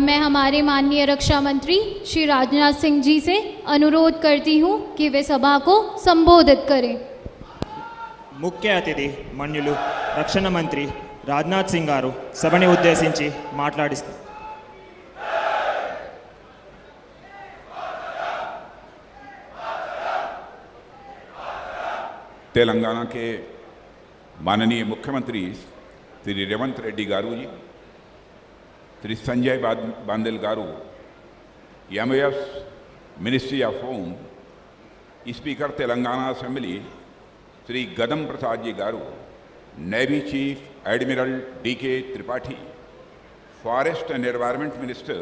मैं हमारे माननीय रक्षा मंत्री श्री राजनाथ सिंह जी से अनुरोध करती हूं कि वे सभा को संबोधित करें। ముఖ్య అతిథి మన్యులు రక్షణ మంత్రి రాజ్నాథ్ సింగ్ గారు సభని ఉద్దేశించి మాట్లాడిస్తారు. तेलंगाना के माननीय मुख्यमंत्री Shri Revanth Reddy garu ji, Shri Sanjay Bandal garu, MS ministry of home, speaker Telangana assembly Shri Gaddam Prasad ji garu, navy chief admiral DK Tripathi, forest and environment minister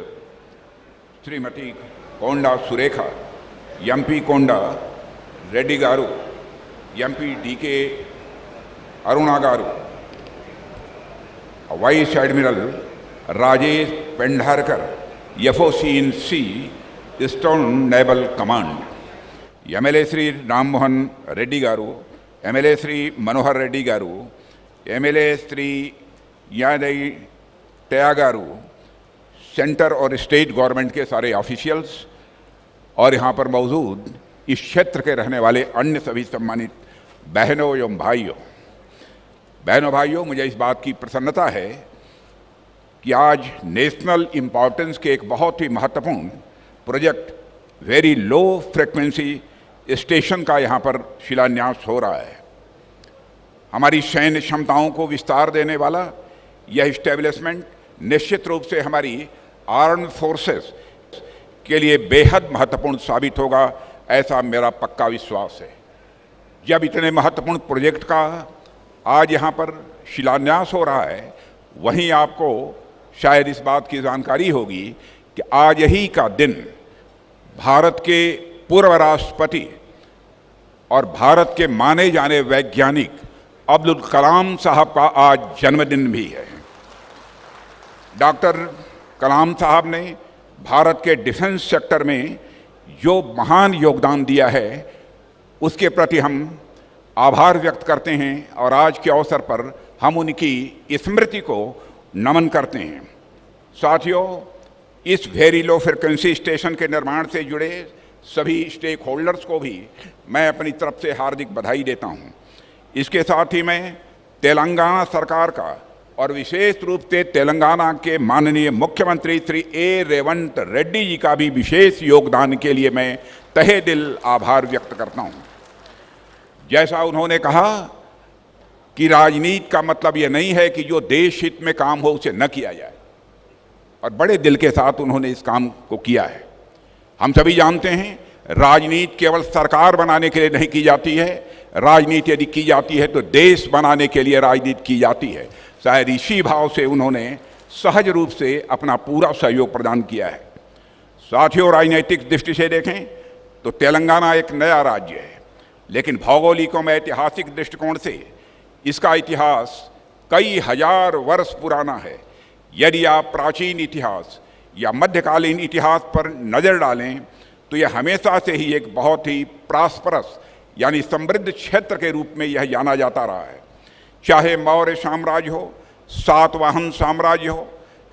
Shrimati Konda Surekha, MP Konda Reddy garu, MP DK Aruna garu, vice admiral Rajesh Pendharkar, FOC in C eastern naval command, MLA Shri Ram Mohan Reddy garu, MLA Shri Manohar Reddy garu, MLA Shri यादई टया garu, centre और स्टेट गवर्नमेंट के सारे officials और यहाँ पर मौजूद इस क्षेत्र के रहने वाले अन्य सभी सम्मानित बहनों एवं भाइयों, मुझे इस बात की प्रसन्नता है कि आज नेशनल इम्पॉर्टेंस के एक बहुत ही महत्वपूर्ण project very low frequency station का यहाँ पर शिलान्यास हो रहा है। हमारी सैन्य क्षमताओं को विस्तार देने वाला यह इस्टेब्लिशमेंट निश्चित रूप से हमारी आर्म्ड फोर्सेस के लिए बेहद महत्वपूर्ण साबित होगा, ऐसा मेरा पक्का विश्वास है। जब इतने महत्वपूर्ण प्रोजेक्ट का आज यहाँ पर शिलान्यास हो रहा है, वहीं आपको शायद इस बात की जानकारी होगी कि आज ही का दिन भारत के पूर्व राष्ट्रपति और भारत के माने जाने वैज्ञानिक अब्दुल कलाम साहब का आज जन्मदिन भी है। डॉक्टर कलाम साहब ने भारत के डिफेंस सेक्टर में जो महान योगदान दिया है, उसके प्रति हम आभार व्यक्त करते हैं और आज के अवसर पर हम उनकी स्मृति को नमन करते हैं। साथियों, इस वेरी लो फ्रिक्वेंसी स्टेशन के निर्माण से जुड़े सभी स्टेक होल्डर्स को भी मैं अपनी तरफ से हार्दिक बधाई देता हूं। इसके साथ ही मैं तेलंगाना सरकार का और विशेष रूप से तेलंगाना के माननीय मुख्यमंत्री श्री ए रेवंत रेड्डी जी का भी विशेष योगदान के लिए मैं तहे दिल आभार व्यक्त करता हूं। जैसा उन्होंने कहा कि राजनीति का मतलब ये नहीं है कि जो देश हित में काम हो उसे न किया जाए, और बड़े दिल के साथ उन्होंने इस काम को किया है। हम सभी जानते हैं राजनीति केवल सरकार बनाने के लिए नहीं की जाती है, राजनीति यदि की जाती है तो देश बनाने के लिए राजनीति की जाती है। शायद इसी भाव से उन्होंने सहज रूप से अपना पूरा सहयोग प्रदान किया है। साथियों, राजनीतिक दृष्टि से देखें तो तेलंगाना एक नया राज्य है, लेकिन भौगोलिक व ऐतिहासिक दृष्टिकोण से इसका इतिहास कई हजार वर्ष पुराना है। यदि आप प्राचीन इतिहास या मध्यकालीन इतिहास पर नज़र डालें तो यह हमेशा से ही एक बहुत ही प्रॉस्परस यानी समृद्ध क्षेत्र के रूप में यह जाना जाता रहा है। चाहे मौर्य साम्राज्य हो, सातवाहन साम्राज्य हो,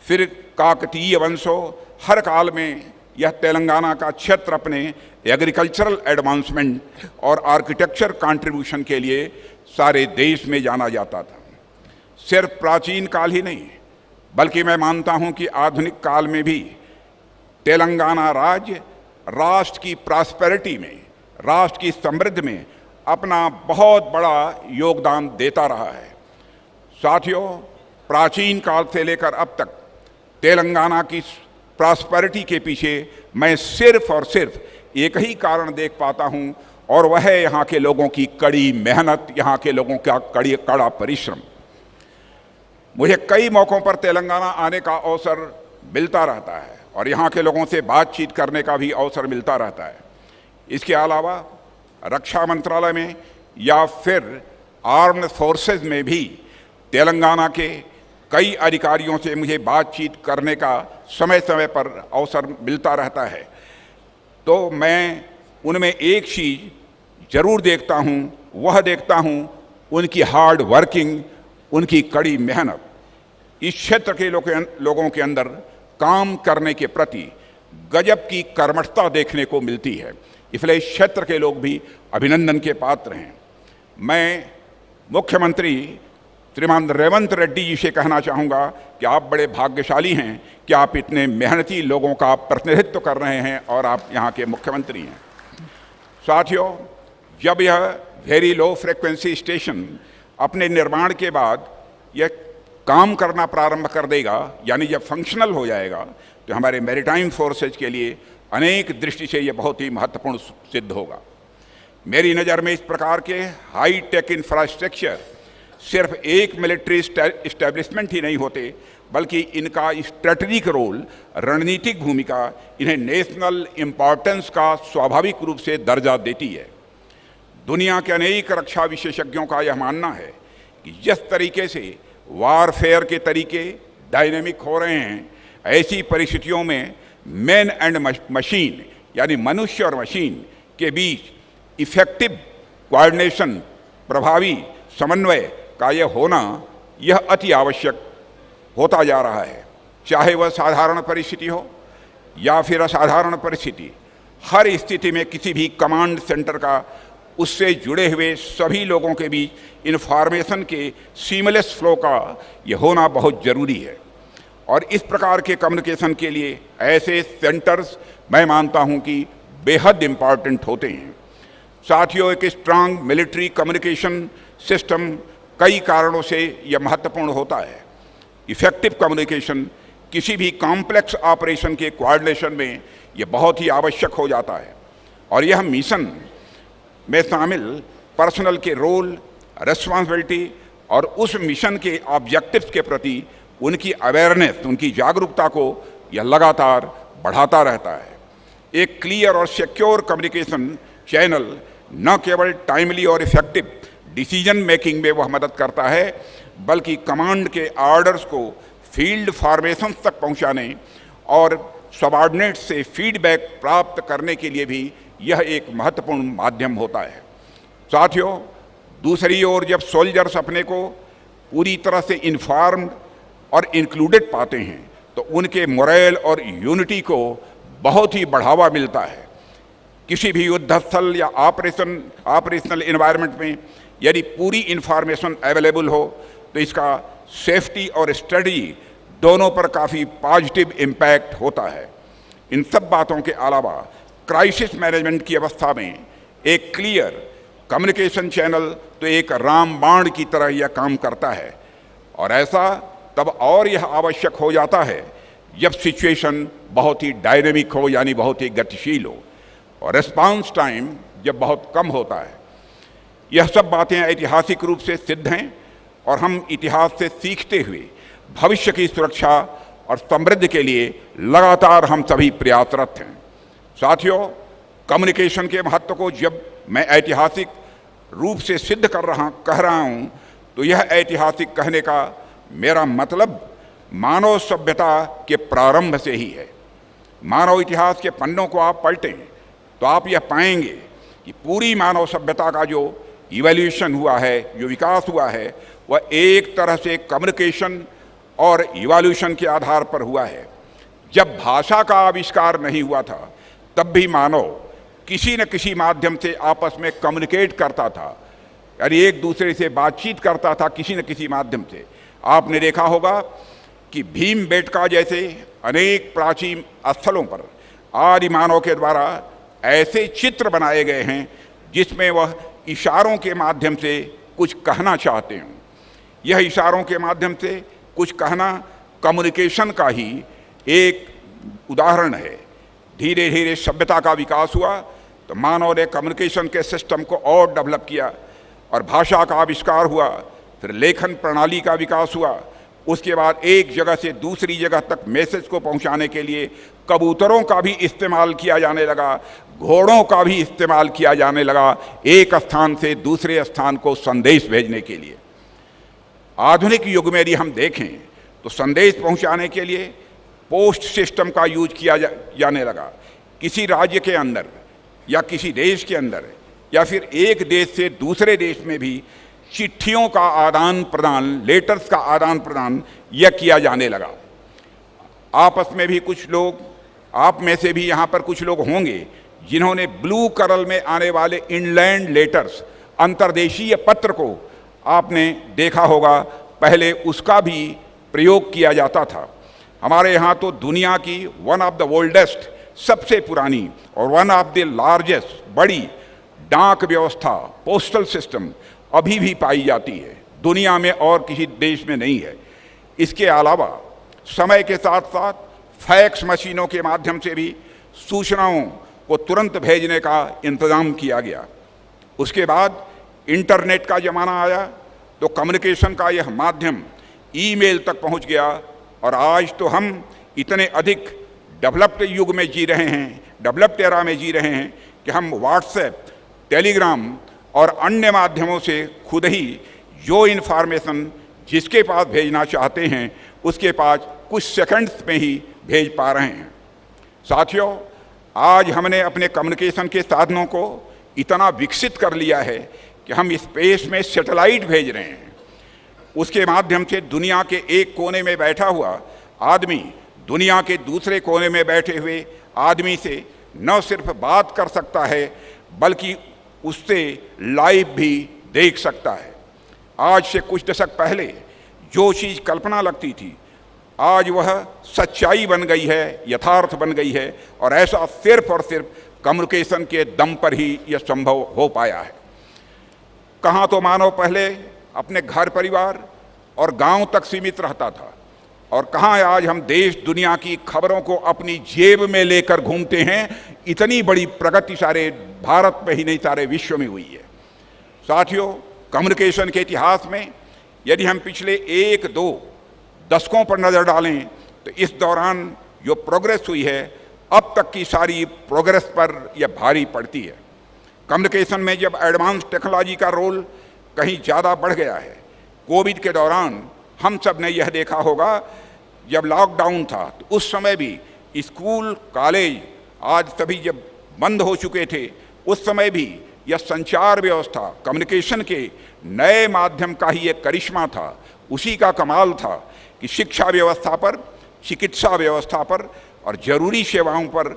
फिर काकतीय वंश हो, हर काल में यह तेलंगाना का क्षेत्र अपने एग्रीकल्चरल एडवांसमेंट और आर्किटेक्चर कंट्रीब्यूशन के लिए सारे देश में जाना जाता था। सिर्फ प्राचीन काल ही नहीं, बल्कि मैं मानता हूं कि आधुनिक काल में भी तेलंगाना राज्य राष्ट्र की प्रॉस्पेरिटी में, राष्ट्र की समृद्धि में अपना बहुत बड़ा योगदान देता रहा है। साथियों, प्राचीन काल से लेकर अब तक तेलंगाना की प्रॉस्पेरिटी के पीछे मैं सिर्फ और सिर्फ एक ही कारण देख पाता हूं, और वह है यहाँ के लोगों की कड़ी मेहनत, यहाँ के लोगों का कड़ा परिश्रम। मुझे कई मौक़ों पर तेलंगाना आने का अवसर मिलता रहता है और यहाँ के लोगों से बातचीत करने का भी अवसर मिलता रहता है। इसके अलावा रक्षा मंत्रालय में या फिर आर्म्ड फोर्सेस में भी तेलंगाना के कई अधिकारियों से मुझे बातचीत करने का समय समय पर अवसर मिलता रहता है। तो मैं उनमें एक चीज़ ज़रूर देखता हूँ, वह देखता हूँ उनकी हार्ड वर्किंग, उनकी कड़ी मेहनत। इस क्षेत्र के लोगों के अंदर काम करने के प्रति गजब की कर्मठता देखने को मिलती है। इसलिए इस क्षेत्र के लोग भी अभिनंदन के पात्र हैं। मैं मुख्यमंत्री श्रीमान रेवंत रेड्डी जी से कहना चाहूँगा कि आप बड़े भाग्यशाली हैं कि आप इतने मेहनती लोगों का प्रतिनिधित्व कर रहे हैं और आप यहाँ के मुख्यमंत्री हैं। साथियों, जब यह वेरी लो फ्रिक्वेंसी स्टेशन अपने निर्माण के बाद यह काम करना प्रारंभ कर देगा, यानी जब फंक्शनल हो जाएगा, तो हमारे मैरीटाइम फोर्सेज के लिए अनेक दृष्टि से यह बहुत ही महत्वपूर्ण सिद्ध होगा। मेरी नज़र में इस प्रकार के हाई टेक इंफ्रास्ट्रक्चर सिर्फ एक मिलिट्री इस्टेब्लिशमेंट ही नहीं होते, बल्कि इनका स्ट्रेटजिक रोल, रणनीतिक भूमिका इन्हें नेशनल इम्पॉर्टेंस का स्वाभाविक रूप से दर्जा देती है। दुनिया के अनेक रक्षा विशेषज्ञों का यह मानना है कि जिस तरीके से वारफेयर के तरीके डायनेमिक हो रहे हैं, ऐसी परिस्थितियों में मैन एंड मशीन यानी मनुष्य और मशीन के बीच इफेक्टिव कोऑर्डिनेशन, प्रभावी समन्वय का यह होना यह अति आवश्यक होता जा रहा है। चाहे वह साधारण परिस्थिति हो या फिर असाधारण परिस्थिति, हर स्थिति में किसी भी कमांड सेंटर का उससे जुड़े हुए सभी लोगों के बीच इन्फॉर्मेशन के सीमलेस फ्लो का यह होना बहुत ज़रूरी है। और इस प्रकार के कम्युनिकेशन के लिए ऐसे सेंटर्स मैं मानता हूं कि बेहद इम्पॉर्टेंट होते हैं। साथियों, एक स्ट्रांग मिलिट्री कम्युनिकेशन सिस्टम कई कारणों से यह महत्वपूर्ण होता है। इफेक्टिव कम्युनिकेशन किसी भी कॉम्प्लेक्स ऑपरेशन के कोऑर्डिनेशन में यह बहुत ही आवश्यक हो जाता है, और यह मिशन में शामिल पर्सनल के रोल, रिस्पॉन्सिबिलिटी और उस मिशन के ऑब्जेक्टिव्स के प्रति उनकी अवेयरनेस, उनकी जागरूकता को यह लगातार बढ़ाता रहता है। एक क्लियर और सिक्योर कम्युनिकेशन चैनल न केवल टाइमली और इफेक्टिव डिसीजन मेकिंग में वह मदद करता है, बल्कि कमांड के ऑर्डर्स को फील्ड फॉर्मेशन तक पहुंचाने और सबऑर्डिनेट से फीडबैक प्राप्त करने के लिए भी यह एक महत्वपूर्ण माध्यम होता है। साथियों, दूसरी ओर जब सोल्जर्स अपने को पूरी तरह से इन्फॉर्म्ड और इंक्लूडेड पाते हैं, तो उनके मोरल और यूनिटी को बहुत ही बढ़ावा मिलता है। किसी भी युद्ध स्थल या ऑपरेशनल एनवायरनमेंट में यदि पूरी इंफॉर्मेशन अवेलेबल हो, तो इसका सेफ्टी और स्ट्रेटजी दोनों पर काफ़ी पॉजिटिव इम्पैक्ट होता है। इन सब बातों के अलावा क्राइसिस मैनेजमेंट की अवस्था में एक क्लियर कम्युनिकेशन चैनल तो एक रामबाण की तरह यह काम करता है, और ऐसा तब और यह आवश्यक हो जाता है जब सिचुएशन बहुत ही डायनेमिक हो, यानी बहुत ही गतिशील हो, और रिस्पांस टाइम जब बहुत कम होता है। यह सब बातें ऐतिहासिक रूप से सिद्ध हैं, और हम इतिहास से सीखते हुए भविष्य की सुरक्षा और समृद्धि के लिए लगातार हम सभी प्रयासरत हैं। साथियों, कम्युनिकेशन के महत्व को जब मैं ऐतिहासिक रूप से सिद्ध कह रहा हूँ, तो यह ऐतिहासिक कहने का मेरा मतलब मानव सभ्यता के प्रारंभ से ही है। मानव इतिहास के पन्नों को आप पलटें तो आप यह पाएंगे कि पूरी मानव सभ्यता का जो इवोल्यूशन हुआ है, जो विकास हुआ है, वह एक तरह से कम्युनिकेशन और इवोल्यूशन के आधार पर हुआ है। जब भाषा का आविष्कार नहीं हुआ था, तब भी मानव किसी न किसी माध्यम से आपस में कम्युनिकेट करता था, यानी एक दूसरे से बातचीत करता था किसी न किसी माध्यम से। आपने देखा होगा कि भीमबेटका जैसे अनेक प्राचीन स्थलों पर आदि मानव के द्वारा ऐसे चित्र बनाए गए हैं जिसमें वह इशारों के माध्यम से कुछ कहना चाहते हैं। यह इशारों के माध्यम से कुछ कहना कम्युनिकेशन का ही एक उदाहरण है। धीरे धीरे सभ्यता का विकास हुआ तो मानव ने कम्युनिकेशन के सिस्टम को और डेवलप किया, और भाषा का आविष्कार हुआ, फिर लेखन प्रणाली का विकास हुआ। उसके बाद एक जगह से दूसरी जगह तक मैसेज को पहुंचाने के लिए कबूतरों का भी इस्तेमाल किया जाने लगा, घोड़ों का भी इस्तेमाल किया जाने लगा, एक स्थान से दूसरे स्थान को संदेश भेजने के लिए। आधुनिक युग में यदि हम देखें तो संदेश पहुंचाने के लिए पोस्ट सिस्टम का यूज किया जाने लगा। किसी राज्य के अंदर या किसी देश के अंदर या फिर एक देश से दूसरे देश में भी चिट्ठियों का आदान प्रदान, लेटर्स का आदान प्रदान यह किया जाने लगा। आपस में भी कुछ लोग, आप में से भी यहाँ पर कुछ लोग होंगे जिन्होंने ब्लू कलर में आने वाले इनलैंड लेटर्स, अंतर्देशीय पत्र को आपने देखा होगा। पहले उसका भी प्रयोग किया जाता था। हमारे यहाँ तो दुनिया की वन ऑफ द ओल्डेस्ट, सबसे पुरानी और वन ऑफ द लार्जेस्ट, बड़ी डाक व्यवस्था, पोस्टल सिस्टम अभी भी पाई जाती है। दुनिया में और किसी देश में नहीं है। इसके अलावा समय के साथ साथ फैक्स मशीनों के माध्यम से भी सूचनाओं को तुरंत भेजने का इंतज़ाम किया गया। उसके बाद इंटरनेट का ज़माना आया तो कम्युनिकेशन का यह माध्यम ईमेल तक पहुंच गया। और आज तो हम इतने अधिक डेवलप्ड युग में जी रहे हैं, डेवलप्ड एरा में जी रहे हैं कि हम व्हाट्सएप, टेलीग्राम और अन्य माध्यमों से खुद ही जो इन्फॉर्मेशन जिसके पास भेजना चाहते हैं उसके पास कुछ सेकंड्स में ही भेज पा रहे हैं। साथियों, आज हमने अपने कम्युनिकेशन के साधनों को इतना विकसित कर लिया है कि हम स्पेस में सैटेलाइट भेज रहे हैं। उसके माध्यम से दुनिया के एक कोने में बैठा हुआ आदमी दुनिया के दूसरे कोने में बैठे हुए आदमी से न सिर्फ बात कर सकता है बल्कि उससे लाइव भी देख सकता है। आज से कुछ दशक पहले जो चीज़ कल्पना लगती थी आज वह सच्चाई बन गई है, यथार्थ बन गई है। और ऐसा सिर्फ और सिर्फ कम्युनिकेशन के दम पर ही यह संभव हो पाया है। कहाँ तो मानव पहले अपने घर परिवार और गांव तक सीमित रहता था और कहाँ आज हम देश दुनिया की खबरों को अपनी जेब में लेकर घूमते हैं। इतनी बड़ी प्रगति सारे भारत में ही नहीं सारे विश्व में हुई है। साथियों, कम्युनिकेशन के इतिहास में यदि हम पिछले 1-2 दशकों पर नज़र डालें तो इस दौरान जो प्रोग्रेस हुई है अब तक की सारी प्रोग्रेस पर यह भारी पड़ती है। कम्युनिकेशन में जब एडवांस टेक्नोलॉजी का रोल कहीं ज़्यादा बढ़ गया है। कोविड के दौरान हम सब ने यह देखा होगा, जब लॉकडाउन था तो उस समय भी स्कूल, कॉलेज आज सभी जब बंद हो चुके थे, उस समय भी यह संचार व्यवस्था, कम्युनिकेशन के नए माध्यम का ही एक करिश्मा था। उसी का कमाल था कि शिक्षा व्यवस्था पर, चिकित्सा व्यवस्था पर और ज़रूरी सेवाओं पर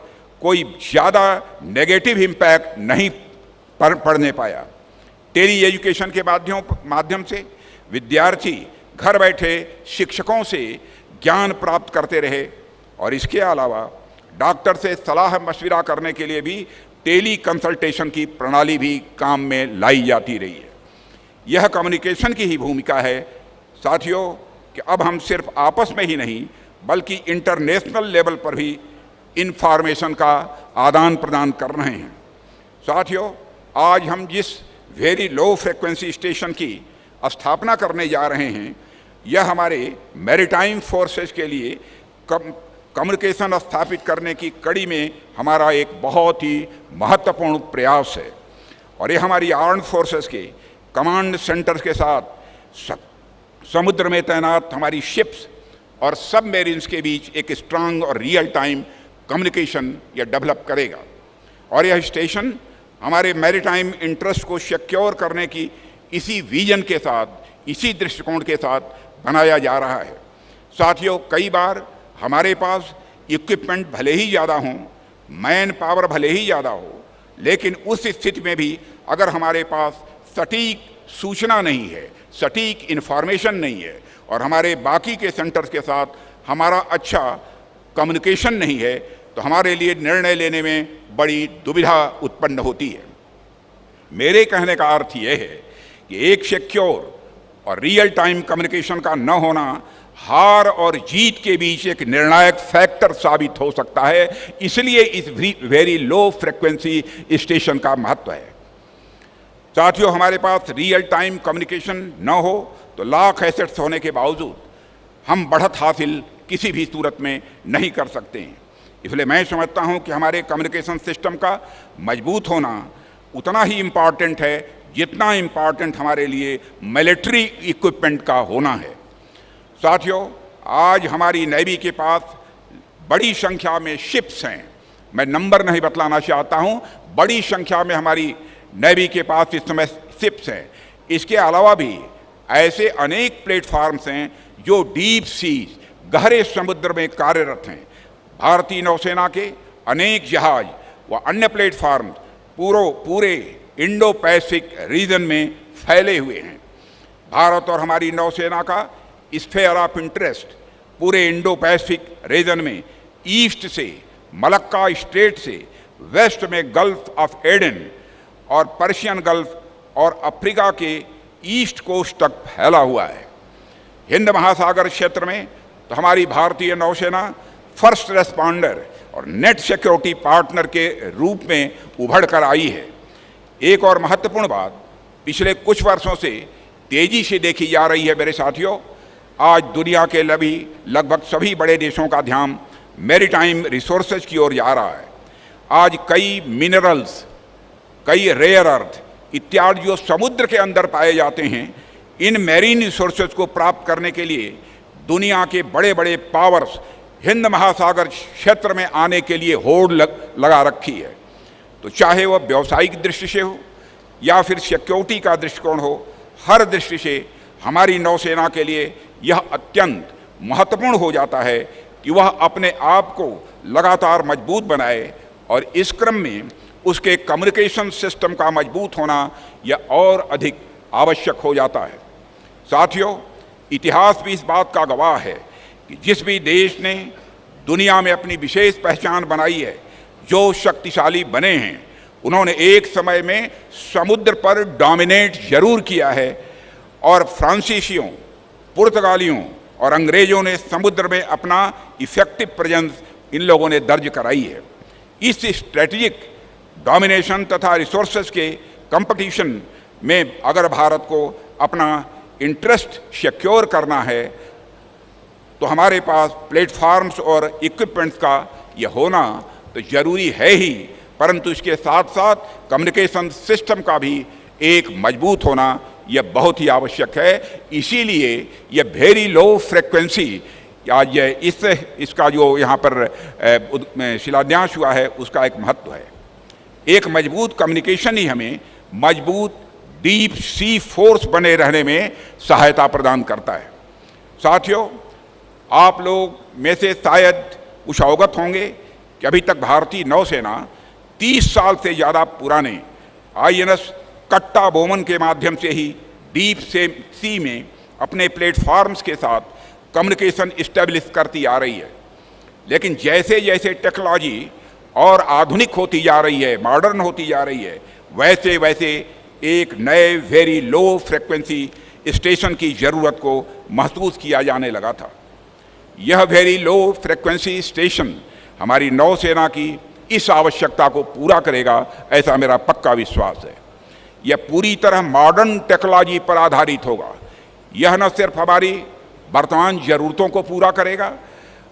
कोई ज़्यादा नेगेटिव इम्पैक्ट नहीं पड़ने पाया। टेली एजुकेशन के माध्यम से विद्यार्थी घर बैठे शिक्षकों से ज्ञान प्राप्त करते रहे और इसके अलावा डॉक्टर से सलाह मशविरा करने के लिए भी टेली कंसल्टेशन की प्रणाली भी काम में लाई जाती रही है। यह कम्युनिकेशन की ही भूमिका है साथियों कि अब हम सिर्फ आपस में ही नहीं बल्कि इंटरनेशनल लेवल पर भी इंफॉर्मेशन का आदान प्रदान कर रहे हैं। साथियों, आज हम जिस वेरी लो फ्रिक्वेंसी स्टेशन की स्थापना करने जा रहे हैं यह हमारे मैरीटाइम फोर्सेस के लिए कम्युनिकेशन स्थापित करने की कड़ी में हमारा एक बहुत ही महत्वपूर्ण प्रयास है। और ये हमारी आर्म्ड फोर्सेस के कमांड सेंटर्स के साथ समुद्र में तैनात हमारी शिप्स और सबमरीन्स के बीच एक स्ट्रांग और रियल टाइम कम्युनिकेशन यह डेवलप करेगा। और यह स्टेशन हमारे मैरीटाइम इंटरेस्ट को सिक्योर करने की इसी विजन के साथ, इसी दृष्टिकोण के साथ बनाया जा रहा है। साथियों, कई बार हमारे पास इक्विपमेंट भले ही ज़्यादा हों, मैन पावर भले ही ज़्यादा हो, लेकिन उस स्थिति में भी अगर हमारे पास सटीक सूचना नहीं है, सटीक इन्फॉर्मेशन नहीं है और हमारे बाकी के सेंटर्स के साथ हमारा अच्छा कम्युनिकेशन नहीं है तो हमारे लिए निर्णय लेने में बड़ी दुविधा उत्पन्न होती है। मेरे कहने का अर्थ यह है कि एक सिक्योर और रियल टाइम कम्युनिकेशन का न होना हार और जीत के बीच एक निर्णायक फैक्टर साबित हो सकता है। इसलिए इस वेरी लो फ्रिक्वेंसी स्टेशन का महत्व है। साथियों, हमारे पास रियल टाइम कम्युनिकेशन न हो तो लाख एसेट्स होने के बावजूद हम बढ़त हासिल किसी भी सूरत में नहीं कर सकते हैं। इसलिए मैं समझता हूं कि हमारे कम्युनिकेशन सिस्टम का मजबूत होना उतना ही इम्पॉर्टेंट है जितना इम्पॉर्टेंट हमारे लिए मिलिट्री इक्विपमेंट का होना है। साथियों, आज हमारी नेवी के पास बड़ी संख्या में शिप्स हैं। मैं नंबर नहीं बतलाना चाहता हूं, बड़ी संख्या में हमारी नेवी के पास इस समय शिप्स हैं। इसके अलावा भी ऐसे अनेक प्लेटफार्म्स हैं जो डीप सीज, गहरे समुद्र में कार्यरत हैं। भारतीय नौसेना के अनेक जहाज व अन्य प्लेटफार्म पूरे इंडो पैसिफिक रीजन में फैले हुए हैं। भारत और हमारी नौसेना का स्फेयर ऑफ इंटरेस्ट पूरे इंडो पैसिफिक रीजन में ईस्ट से मलक्का स्ट्रेट से वेस्ट में गल्फ ऑफ एडन और पर्शियन गल्फ और अफ्रीका के ईस्ट कोस्ट तक फैला हुआ है। हिंद महासागर क्षेत्र में तो हमारी भारतीय नौसेना फर्स्ट रेस्पॉन्डर और नेट सिक्योरिटी पार्टनर के रूप में उभर कर आई है। एक और महत्वपूर्ण बात पिछले कुछ वर्षों से तेजी से देखी जा रही है मेरे साथियों, आज दुनिया के लगभग सभी बड़े देशों का ध्यान मैरीटाइम रिसोर्सेज की ओर जा रहा है। आज कई मिनरल्स, कई रेयर अर्थ इत्यादि जो समुद्र के अंदर पाए जाते हैं, इन मैरीन रिसोर्सेज को प्राप्त करने के लिए दुनिया के बड़े बड़े पावर्स हिंद महासागर क्षेत्र में आने के लिए होड़ लगा रखी है। तो चाहे वह व्यावसायिक दृष्टि से हो या फिर सिक्योरिटी का दृष्टिकोण हो, हर दृष्टि से हमारी नौसेना के लिए यह अत्यंत महत्वपूर्ण हो जाता है कि वह अपने आप को लगातार मजबूत बनाए और इस क्रम में उसके कम्युनिकेशन सिस्टम का मजबूत होना यह और अधिक आवश्यक हो जाता है। साथियों, इतिहास भी इस बात का गवाह है कि जिस भी देश ने दुनिया में अपनी विशेष पहचान बनाई है, जो शक्तिशाली बने हैं, उन्होंने एक समय में समुद्र पर डोमिनेट जरूर किया है और फ्रांसीसियों, पुर्तगालियों और अंग्रेजों ने समुद्र में अपना इफेक्टिव प्रेजेंस इन लोगों ने दर्ज कराई है। इस स्ट्रेटेजिक डोमिनेशन तथा रिसोर्सेज के कंपटीशन में अगर भारत को अपना इंटरेस्ट सिक्योर करना है तो हमारे पास प्लेटफार्म्स और इक्विपमेंट्स का यह होना तो जरूरी है ही, परंतु इसके साथ साथ कम्युनिकेशन सिस्टम का भी एक मजबूत होना यह बहुत ही आवश्यक है। इसीलिए यह वेरी लो फ्रिक्वेंसी, आज इसका जो यहाँ पर शिलान्यास हुआ है उसका एक महत्व है। एक मजबूत कम्युनिकेशन ही हमें मजबूत डीप सी फोर्स बने रहने में सहायता प्रदान करता है। साथियों, आप लोग में से शायद कुछ अवगत होंगे कि अभी तक भारतीय नौसेना 30 साल से ज़्यादा पुराने INS कट्टा बोमन के माध्यम से ही डीप सी में अपने प्लेटफॉर्म्स के साथ कम्युनिकेशन इस्टेब्लिश करती आ रही है। लेकिन जैसे जैसे टेक्नोलॉजी और आधुनिक होती जा रही है, मॉडर्न होती जा रही है, वैसे वैसे एक नए वेरी लो फ्रिक्वेंसी स्टेशन की ज़रूरत को महसूस किया जाने लगा था। यह वेरी लो फ्रिक्वेंसी स्टेशन हमारी नौसेना की इस आवश्यकता को पूरा करेगा, ऐसा मेरा पक्का विश्वास है। यह पूरी तरह मॉडर्न टेक्नोलॉजी पर आधारित होगा। यह न सिर्फ हमारी वर्तमान ज़रूरतों को पूरा करेगा,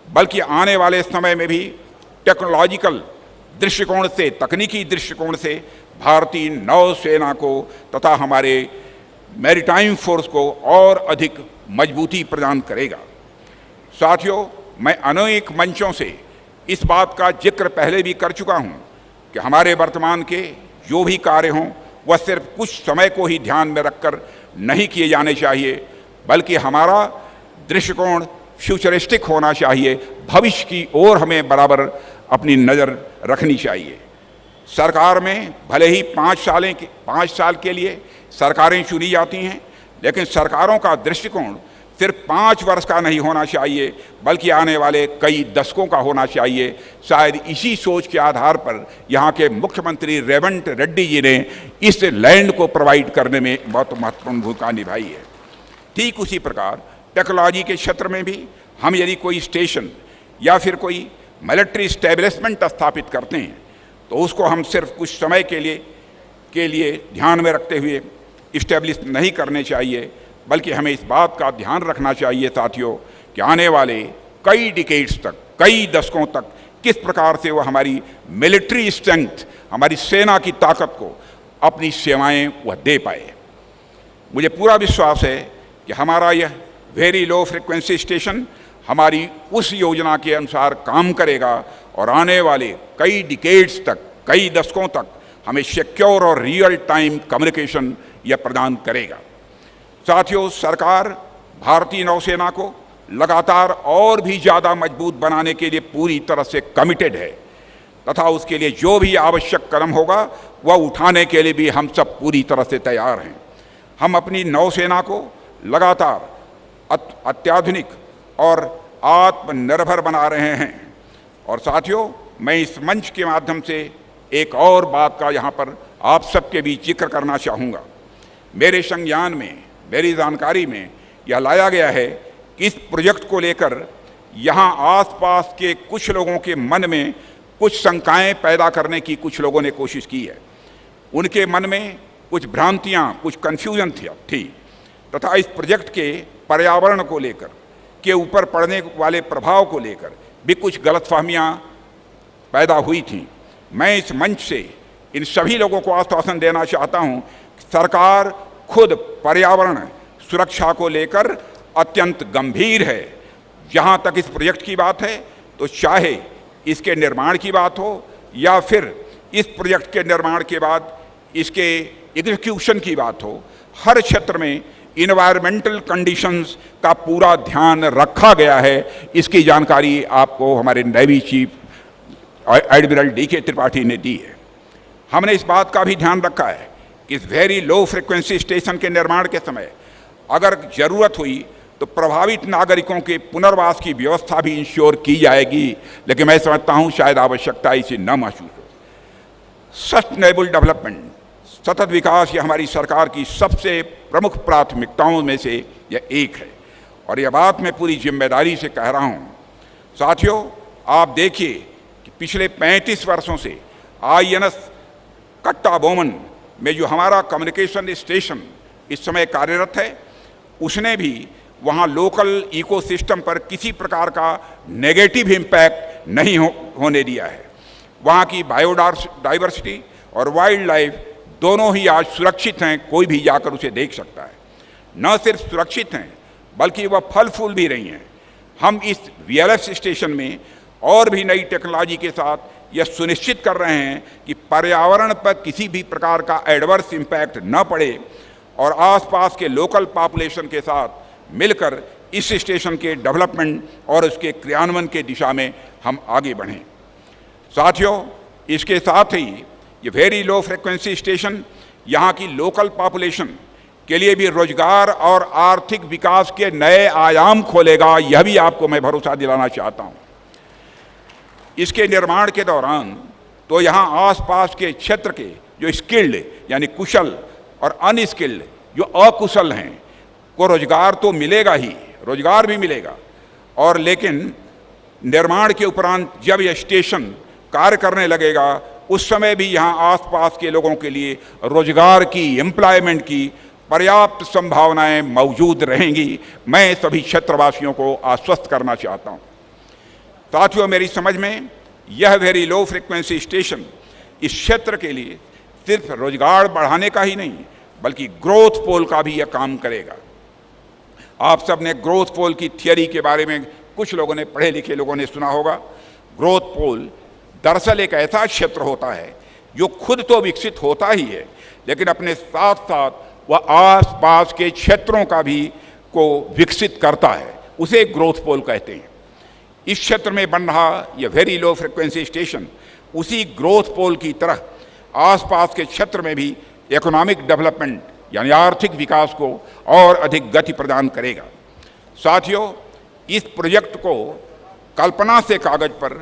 बल्कि आने वाले समय में भी टेक्नोलॉजिकल दृष्टिकोण से, तकनीकी दृष्टिकोण से भारतीय नौसेना को तथा हमारे मैरीटाइम फोर्स को और अधिक मजबूती प्रदान करेगा। साथियों, मैं अनेक मंचों से इस बात का जिक्र पहले भी कर चुका हूं कि हमारे वर्तमान के जो भी कार्य हों वह सिर्फ कुछ समय को ही ध्यान में रखकर नहीं किए जाने चाहिए, बल्कि हमारा दृष्टिकोण फ्यूचरिस्टिक होना चाहिए। भविष्य की ओर हमें बराबर अपनी नज़र रखनी चाहिए। सरकार में भले ही 5 साल के लिए सरकारें चुनी जाती हैं, लेकिन सरकारों का दृष्टिकोण सिर्फ 5 वर्ष का नहीं होना चाहिए, बल्कि आने वाले कई दशकों का होना चाहिए। शायद इसी सोच के आधार पर यहाँ के मुख्यमंत्री रेवंत रेड्डी जी ने इस लैंड को प्रोवाइड करने में बहुत महत्वपूर्ण भूमिका निभाई है। ठीक उसी प्रकार टेक्नोलॉजी के क्षेत्र में भी हम यदि कोई स्टेशन या फिर कोई मिलिट्री स्टैब्लिशमेंट स्थापित करते हैं तो उसको हम सिर्फ कुछ समय के लिए ध्यान में रखते हुए इस्टेब्लिश नहीं करने चाहिए, बल्कि हमें इस बात का ध्यान रखना चाहिए साथियों कि आने वाले कई डिकेड्स तक, कई दशकों तक किस प्रकार से वह हमारी मिलिट्री स्ट्रेंथ, हमारी सेना की ताकत को अपनी सेवाएं वह दे पाए। मुझे पूरा विश्वास है कि हमारा यह वेरी लो फ्रिक्वेंसी स्टेशन हमारी उस योजना के अनुसार काम करेगा और आने वाले कई डिकेड्स तक, कई दशकों तक हमें सिक्योर और रियल टाइम कम्युनिकेशन यह प्रदान करेगा। साथियों, सरकार भारतीय नौसेना को लगातार और भी ज़्यादा मजबूत बनाने के लिए पूरी तरह से कमिटेड है तथा उसके लिए जो भी आवश्यक कदम होगा वह उठाने के लिए भी हम सब पूरी तरह से तैयार हैं। हम अपनी नौसेना को लगातार अत्याधुनिक और आत्मनिर्भर बना रहे हैं। और साथियों, मैं इस मंच के माध्यम से एक और बात का यहाँ पर आप सबके बीच जिक्र करना चाहूँगा। मेरे संज्ञान में, मेरी जानकारी में यह लाया गया है कि इस प्रोजेक्ट को लेकर यहाँ आसपास के कुछ लोगों के मन में कुछ शंकाएं पैदा करने की कुछ लोगों ने कोशिश की है। उनके मन में कुछ भ्रांतियाँ, कुछ कन्फ्यूजन थी तथा इस प्रोजेक्ट के पर्यावरण को लेकर के ऊपर पड़ने वाले प्रभाव को लेकर भी कुछ गलतफहमियाँ पैदा हुई थी। मैं इस मंच से इन सभी लोगों को आश्वासन देना चाहता हूँ कि सरकार खुद पर्यावरण सुरक्षा को लेकर अत्यंत गंभीर है। जहाँ तक इस प्रोजेक्ट की बात है तो चाहे इसके निर्माण की बात हो या फिर इस प्रोजेक्ट के निर्माण के बाद इसके एग्जीक्यूशन की बात हो, हर क्षेत्र में इन्वायरमेंटल कंडीशंस का पूरा ध्यान रखा गया है। इसकी जानकारी आपको हमारे navy chief admiral DK. Tripathi ने दी है। हमने इस बात का भी ध्यान रखा है कि इस वेरी लो फ्रिक्वेंसी स्टेशन के निर्माण के समय अगर ज़रूरत हुई तो प्रभावित नागरिकों के पुनर्वास की व्यवस्था भी इंश्योर की जाएगी, लेकिन मैं समझता हूँ शायद आवश्यकता इसे न महसूस हो। सस्टेनेबल डेवलपमेंट, सतत विकास, ये हमारी सरकार की सबसे प्रमुख प्राथमिकताओं में से यह एक है और यह बात मैं पूरी जिम्मेदारी से कह रहा हूँ। साथियों, आप देखिए कि पिछले 35 वर्षों से INS कट्टाबोमन में जो हमारा कम्युनिकेशन स्टेशन इस समय कार्यरत है, उसने भी वहाँ लोकल इकोसिस्टम पर किसी प्रकार का नेगेटिव इम्पैक्ट नहीं होने दिया है। वहाँ की बायोडाइवर्सिटी और वाइल्ड लाइफ दोनों ही आज सुरक्षित हैं, कोई भी जाकर उसे देख सकता है। न सिर्फ सुरक्षित हैं बल्कि वह फल फूल भी रही हैं। हम इस VLF स्टेशन में और भी नई टेक्नोलॉजी के साथ यह सुनिश्चित कर रहे हैं कि पर्यावरण पर किसी भी प्रकार का एडवर्स इम्पैक्ट न पड़े और आसपास के लोकल पॉपुलेशन के साथ मिलकर इस स्टेशन के डेवलपमेंट और उसके क्रियान्वयन के दिशा में हम आगे बढ़ें। साथियों, इसके साथ ही ये वेरी लो फ्रिक्वेंसी स्टेशन यहाँ की लोकल पॉपुलेशन के लिए भी रोजगार और आर्थिक विकास के नए आयाम खोलेगा, यह भी आपको मैं भरोसा दिलाना चाहता हूँ। इसके निर्माण के दौरान तो यहाँ आसपास के क्षेत्र के जो स्किल्ड यानी कुशल और अनस्किल्ड जो अकुशल हैं को रोजगार तो मिलेगा ही, रोजगार भी मिलेगा, और लेकिन निर्माण के उपरांत जब यह स्टेशन कार्य करने लगेगा उस समय भी यहाँ आसपास के लोगों के लिए रोजगार की, एम्प्लॉयमेंट की पर्याप्त संभावनाएं मौजूद रहेंगी। मैं सभी क्षेत्रवासियों को आश्वस्त करना चाहता हूँ। साथियों, मेरी समझ में यह वेरी लो फ्रिक्वेंसी स्टेशन इस क्षेत्र के लिए सिर्फ रोजगार बढ़ाने का ही नहीं बल्कि ग्रोथ पोल का भी यह काम करेगा। आप सब ने ग्रोथ पोल की थियरी के बारे में कुछ लोगों ने, पढ़े लिखे लोगों ने सुना होगा। ग्रोथ पोल दरअसल एक ऐसा क्षेत्र होता है जो खुद तो विकसित होता ही है लेकिन अपने साथ साथ वह आसपास के क्षेत्रों का भी को विकसित करता है, उसे ग्रोथ पोल कहते हैं। इस क्षेत्र में बन रहा यह वेरी लो फ्रिक्वेंसी स्टेशन उसी ग्रोथ पोल की तरह आसपास के क्षेत्र में भी इकोनॉमिक डेवलपमेंट यानी आर्थिक विकास को और अधिक गति प्रदान करेगा। साथियों, इस प्रोजेक्ट को कल्पना से कागज पर